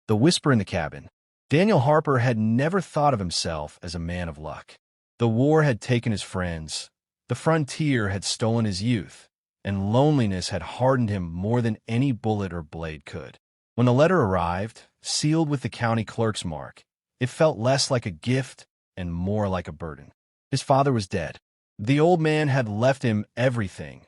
The whisper in the cabin. Daniel Harper had never thought of himself as a man of luck. The war had taken his friends, the frontier had stolen his youth, and loneliness had hardened him more than any bullet or blade could. When the letter arrived, sealed with the county clerk's mark, it felt less like a gift and more like a burden. His father was dead. The old man had left him everything: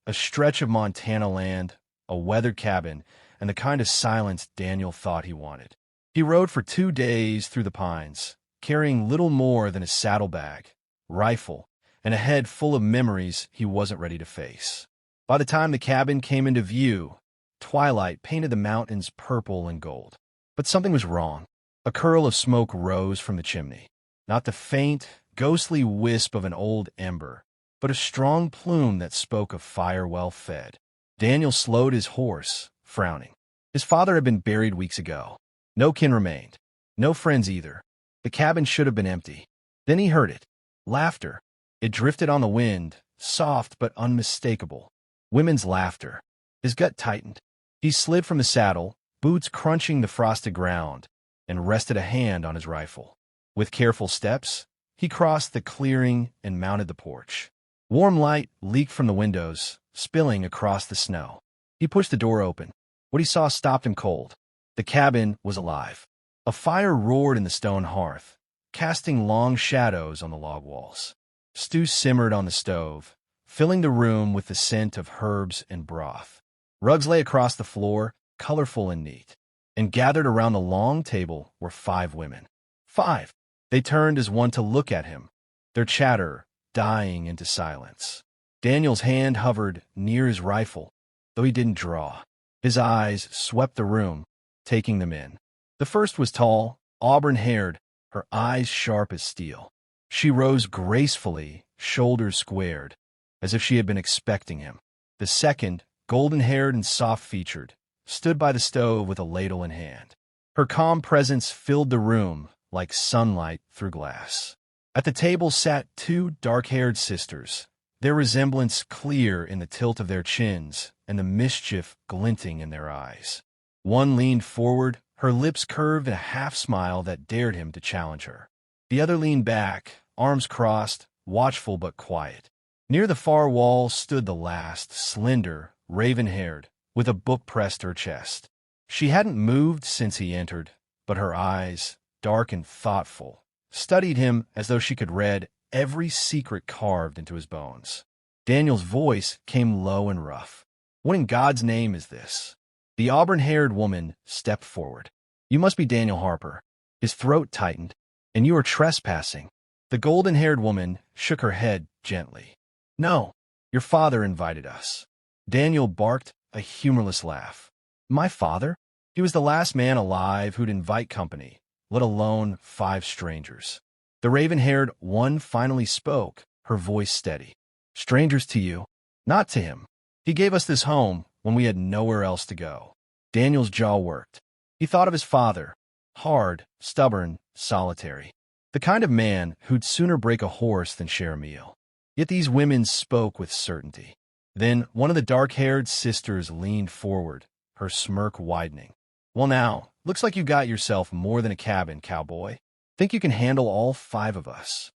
a stretch of Montana land, a weathered cabin, and the kind of silence Daniel thought he wanted. He rode for 2 days through the pines, carrying little more than a saddlebag, rifle, and a head full of memories he wasn't ready to face. By the time the cabin came into view, twilight painted the mountains purple and gold. But something was wrong. A curl of smoke rose from the chimney. Not the faint, ghostly wisp of an old ember, but a strong plume that spoke of fire well fed. Daniel slowed his horse, frowning. His father had been buried weeks ago. No kin remained. No friends either. The cabin should have been empty. Then he heard it. Laughter. It drifted on the wind, soft but unmistakable. Women's laughter. His gut tightened. He slid from the saddle, boots crunching the frosted ground, and rested a hand on his rifle. With careful steps, he crossed the clearing and mounted the porch. Warm light leaked from the windows, spilling across the snow. He pushed the door open. What he saw stopped him cold. The cabin was alive. A fire roared in the stone hearth, casting long shadows on the log walls. Stew simmered on the stove, filling the room with the scent of herbs and broth. Rugs lay across the floor, colorful and neat. And gathered around the long table were 5 women. 5. They turned as one to look at him, their chatter dying into silence. Daniel's hand hovered near his rifle, though he didn't draw. His eyes swept the room, taking them in. The first was tall, auburn-haired, her eyes sharp as steel. She rose gracefully, shoulders squared, as if she had been expecting him. The second, golden-haired and soft-featured, stood by the stove with a ladle in hand. Her calm presence filled the room like sunlight through glass. At the table sat 2 dark-haired sisters, their resemblance clear in the tilt of their chins and the mischief glinting in their eyes. One leaned forward, her lips curved in a half-smile that dared him to challenge her. The other leaned back, arms crossed, watchful but quiet. Near the far wall stood the last, slender, raven-haired, with a book pressed to her chest. She hadn't moved since he entered, but her eyes, dark and thoughtful, studied him as though she could read every secret carved into his bones. Daniel's voice came low and rough. "What in God's name is this?" The auburn-haired woman stepped forward. "You must be Daniel Harper." His throat tightened. "And you are trespassing." The golden-haired woman shook her head gently. "No, your father invited us." Daniel barked a humorless laugh. "My father?" He was the last man alive who'd invite company, let alone 5 strangers. The raven-haired one finally spoke, her voice steady. "Strangers to you, not to him. He gave us this home when we had nowhere else to go." Daniel's jaw worked. He thought of his father, hard, stubborn, solitary. The kind of man who'd sooner break a horse than share a meal. Yet these women spoke with certainty. Then one of the dark-haired sisters leaned forward, her smirk widening. "Well now, looks like you got yourself more than a cabin, cowboy. Think you can handle all 5 of us?"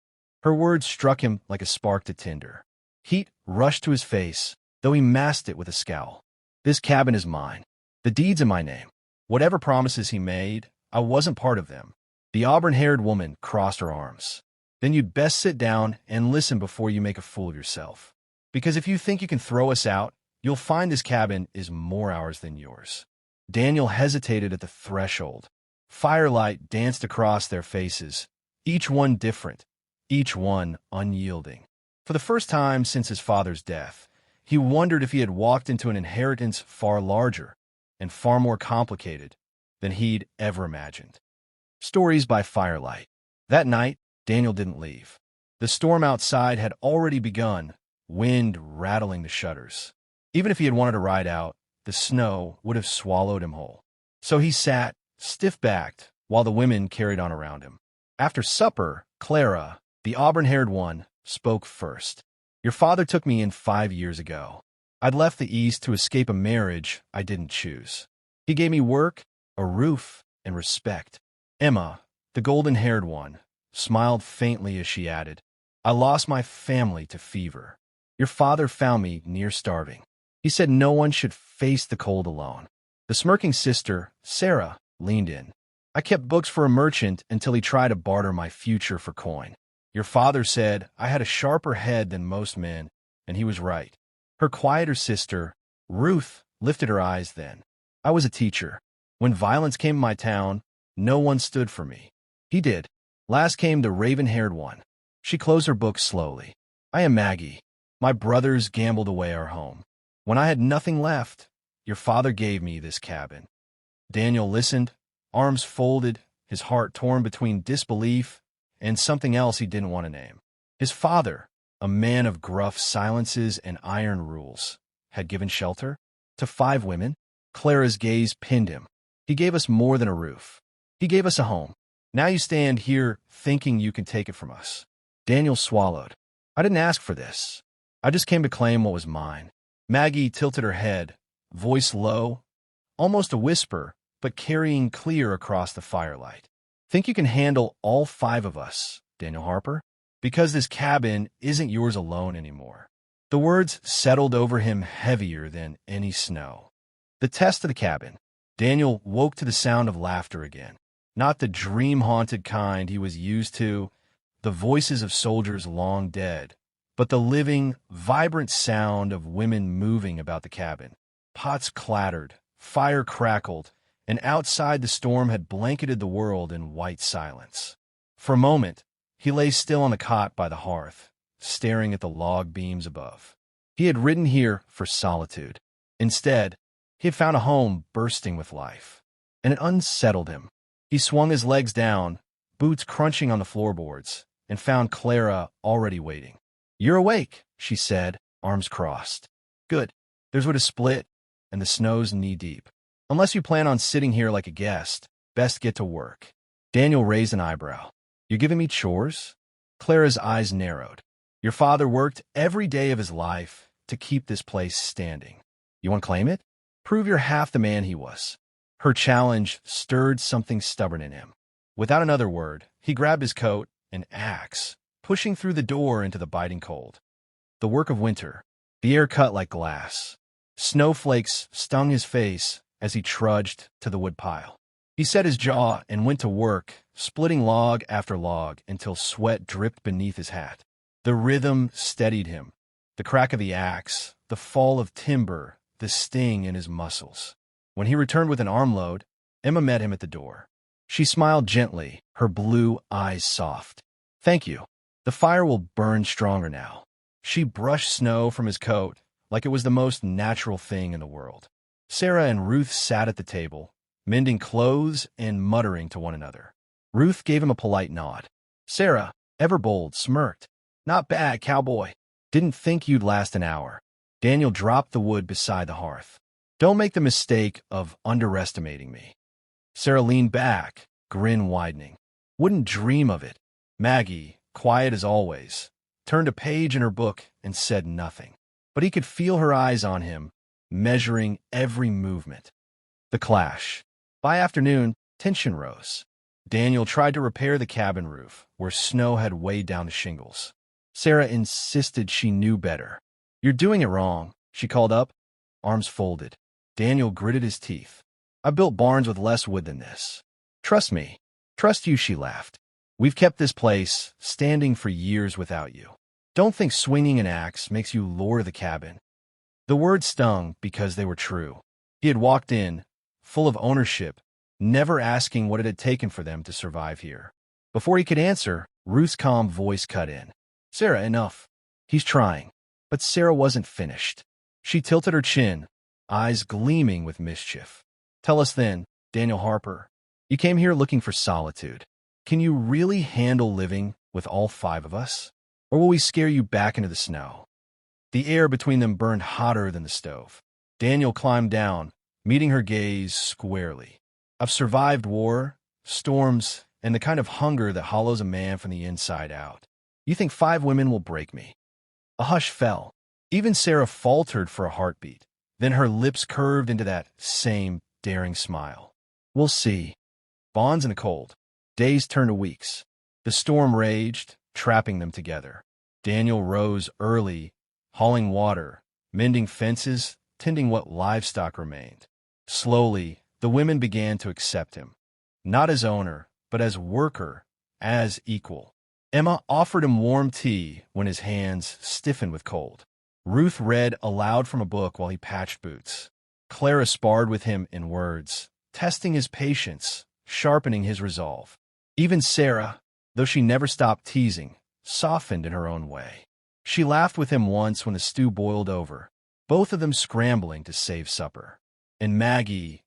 Her words struck him like a spark to tinder. Heat rushed to his face, though he masked it with a scowl. "This cabin is mine. The deed's in my name. Whatever promises he made, I wasn't part of them." The auburn-haired woman crossed her arms. "Then you'd best sit down and listen before you make a fool of yourself. Because if you think you can throw us out, you'll find this cabin is more ours than yours." Daniel hesitated at the threshold. Firelight danced across their faces, each one different, each one unyielding. For the first time since his father's death, he wondered if he had walked into an inheritance far larger and far more complicated than he'd ever imagined. Stories by firelight. That night, Daniel didn't leave. The storm outside had already begun, wind rattling the shutters. Even if he had wanted to ride out, the snow would have swallowed him whole. So he sat, stiff-backed, while the women carried on around him. After supper, Clara, the auburn-haired one, spoke first. "Your father took me in 5 years ago. I'd left the East to escape a marriage I didn't choose. He gave me work, a roof, and respect. Emma, the golden-haired one, smiled faintly as she added, I lost my family to fever. Your father found me near starving. He said no one should face the cold alone. The smirking sister, Sarah, leaned in. I kept books for a merchant until he tried to barter my future for coin. Your father said I had a sharper head than most men, and he was right. Her quieter sister, Ruth, lifted her eyes then. I was a teacher. When violence came to my town, no one stood for me. He did. Last came the raven-haired one. She closed her book slowly. I am Maggie. My brothers gambled away our home. When I had nothing left, your father gave me this cabin. Daniel listened, arms folded, his heart torn between disbelief and something else he didn't want to name. His father, a man of gruff silences and iron rules, had given shelter to 5 women. Clara's gaze pinned him. He gave us more than a roof. He gave us a home. Now you stand here thinking you can take it from us. Daniel swallowed. I didn't ask for this. I just came to claim what was mine. Maggie tilted her head, voice low, almost a whisper, but carrying clear across the firelight. Think you can handle all 5 of us, Daniel Harper? Because this cabin isn't yours alone anymore. The words settled over him heavier than any snow. The test of the cabin. Daniel woke to the sound of laughter again. Not the dream-haunted kind he was used to, the voices of soldiers long dead, but the living, vibrant sound of women moving about the cabin. Pots clattered, fire crackled, and outside the storm had blanketed the world in white silence. For a moment, he lay still on the cot by the hearth, staring at the log beams above. He had ridden here for solitude. Instead, he had found a home bursting with life, and it unsettled him. He swung his legs down, boots crunching on the floorboards, and found Clara already waiting. You're awake, she said, arms crossed. Good. There's wood to split, and the snow's knee-deep. Unless you plan on sitting here like a guest, best get to work. Daniel raised an eyebrow. You're giving me chores? Clara's eyes narrowed. Your father worked every day of his life to keep this place standing. You want to claim it? Prove you're half the man he was. Her challenge stirred something stubborn in him. Without another word, he grabbed his coat and axe, pushing through the door into the biting cold. The work of winter, the air cut like glass. Snowflakes stung his face as he trudged to the woodpile. He set his jaw and went to work, splitting log after log until sweat dripped beneath his hat. The rhythm steadied him. The crack of the axe, the fall of timber, the sting in his muscles. When he returned with an armload, Emma met him at the door. She smiled gently, her blue eyes soft. Thank you. The fire will burn stronger now. She brushed snow from his coat like it was the most natural thing in the world. Sarah and Ruth sat at the table, mending clothes and muttering to one another. Ruth gave him a polite nod. Sarah, ever bold, smirked. Not bad, cowboy. Didn't think you'd last an hour. Daniel dropped the wood beside the hearth. Don't make the mistake of underestimating me. Sarah leaned back, grin widening. Wouldn't dream of it. Maggie, quiet as always, turned a page in her book and said nothing. But he could feel her eyes on him, measuring every movement. The clash. By afternoon, tension rose. Daniel tried to repair the cabin roof, where snow had weighed down the shingles. Sarah insisted she knew better. You're doing it wrong, she called up, arms folded. Daniel gritted his teeth. I built barns with less wood than this. Trust me. Trust you, she laughed. We've kept this place standing for years without you. Don't think swinging an axe makes you lord of the cabin. The words stung because they were true. He had walked in, full of ownership, never asking what it had taken for them to survive here. Before he could answer, Ruth's calm voice cut in. Sarah, enough. He's trying. But Sarah wasn't finished. She tilted her chin, eyes gleaming with mischief. Tell us then, Daniel Harper, you came here looking for solitude. Can you really handle living with all 5 of us? Or will we scare you back into the snow? The air between them burned hotter than the stove. Daniel climbed down, meeting her gaze squarely. I've survived war, storms, and the kind of hunger that hollows a man from the inside out. You think 5 women will break me? A hush fell. Even Sarah faltered for a heartbeat. Then her lips curved into that same daring smile. We'll see. bonds in the cold. Days turned to weeks. The storm raged, trapping them together. Daniel rose early, hauling water, mending fences, tending what livestock remained. Slowly, the women began to accept him, not as owner, but as worker, as equal. Emma offered him warm tea when his hands stiffened with cold. Ruth read aloud from a book while he patched boots. Clara sparred with him in words, testing his patience, sharpening his resolve. Even Sarah, though she never stopped teasing, softened in her own way. She laughed with him once when the stew boiled over, both of them scrambling to save supper. And Maggie,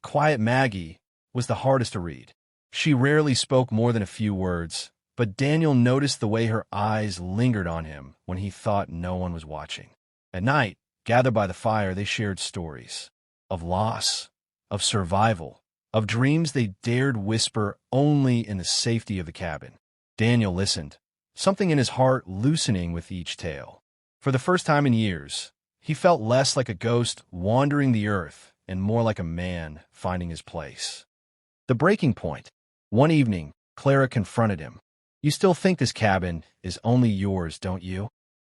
quiet Maggie, was the hardest to read. She rarely spoke more than a few words, but Daniel noticed the way her eyes lingered on him when he thought no one was watching. At night, gathered by the fire, they shared stories of loss, of survival, of dreams they dared whisper only in the safety of the cabin. Daniel listened, something in his heart loosening with each tale. For the first time in years, he felt less like a ghost wandering the earth and more like a man finding his place. The breaking point. One evening, Clara confronted him. "You still think this cabin is only yours, don't you?"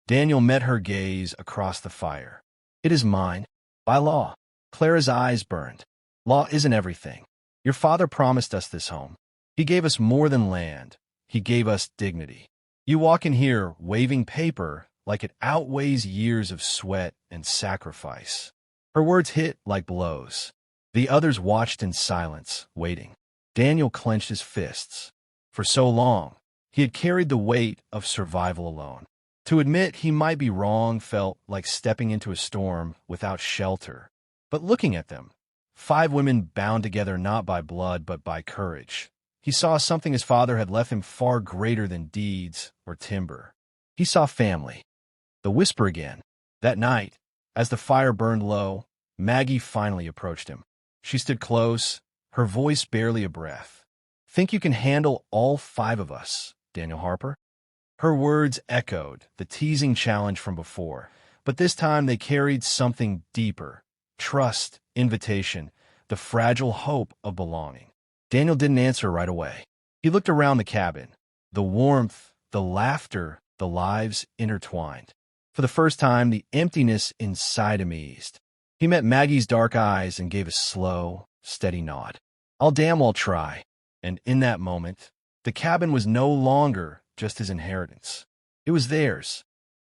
Daniel met her gaze across the fire. "It is mine, by law." Clara's eyes burned. "Law isn't everything. Your father promised us this home. He gave us more than land. He gave us dignity. You walk in here waving paper like it outweighs years of sweat and sacrifice." Her words hit like blows. The others watched in silence, waiting. Daniel clenched his fists. For so long, he had carried the weight of survival alone. To admit he might be wrong felt like stepping into a storm without shelter. But looking at them, 5 women bound together not by blood but by courage, he saw something his father had left him far greater than deeds or timber. He saw family. The whisper again. That night, as the fire burned low, Maggie finally approached him. She stood close, her voice barely a breath. "Think you can handle all 5 of us, Daniel Harper?" Her words echoed the teasing challenge from before, but this time they carried something deeper. Trust, invitation, the fragile hope of belonging. Daniel didn't answer right away. He looked around the cabin. The warmth, the laughter, the lives intertwined. For the first time, the emptiness inside him eased. He met Maggie's dark eyes and gave a slow, steady nod. "I'll damn well try." And in that moment, the cabin was no longer just his inheritance. It was theirs,